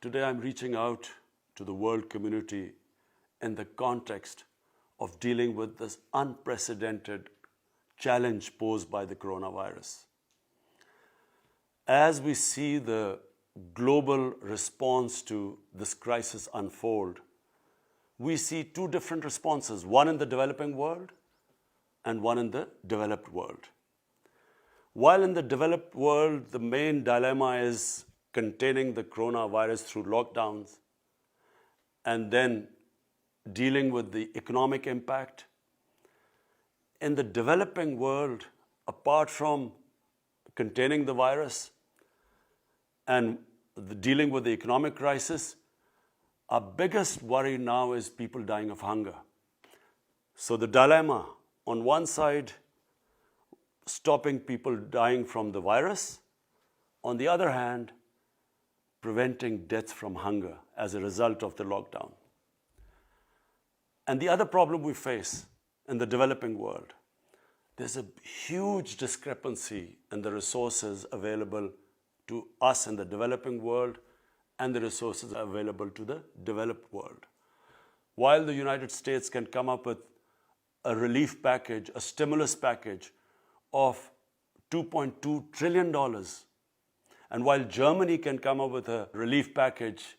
Today I'm reaching out to the world community in the context of dealing with this unprecedented challenge posed by the coronavirus. As we see the global response to this crisis unfold, we see two different responses, one in the developing world and one in the developed world. While in the developed world, the main dilemma is containing the coronavirus through lockdowns and then dealing with the economic impact. In the developing world, apart from containing the virus and dealing with the economic crisis, our biggest worry now is people dying of hunger. So the dilemma, on one side, stopping people dying from the virus, on the other hand, preventing deaths from hunger as a result of the lockdown. And the other problem we face in the developing world, there's a huge discrepancy in the resources available to us in the developing world and the resources available to the developed world. While the United States can come up with a relief package, a stimulus package of $2.2 trillion, and while Germany can come up with a relief package,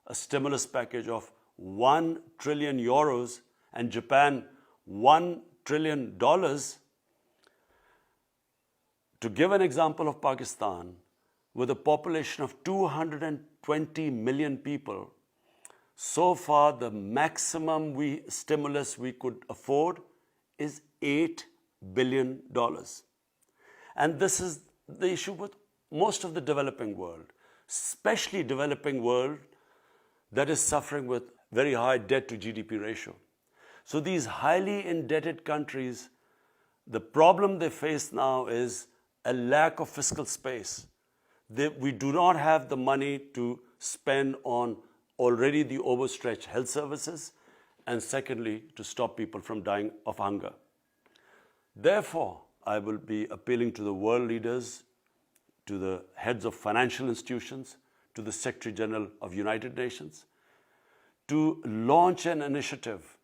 a stimulus package of 1 trillion euros, and Japan $1 trillion, to give an example of Pakistan, with a population of 220 million people, so far the maximum stimulus we could afford is $8 billion. And this is the issue with most of the developing world, especially developing world that is suffering with very high debt to GDP ratio. So these highly indebted countries, the problem they face now is a lack of fiscal space. We do not have the money to spend on already the overstretched health services, and secondly, to stop people from dying of hunger. Therefore, I will be appealing to the world leaders, to the heads of financial institutions, to the Secretary General of United Nations, to launch an initiative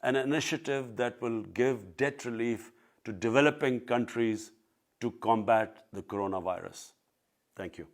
that will give debt relief to developing countries to combat the coronavirus. Thank you.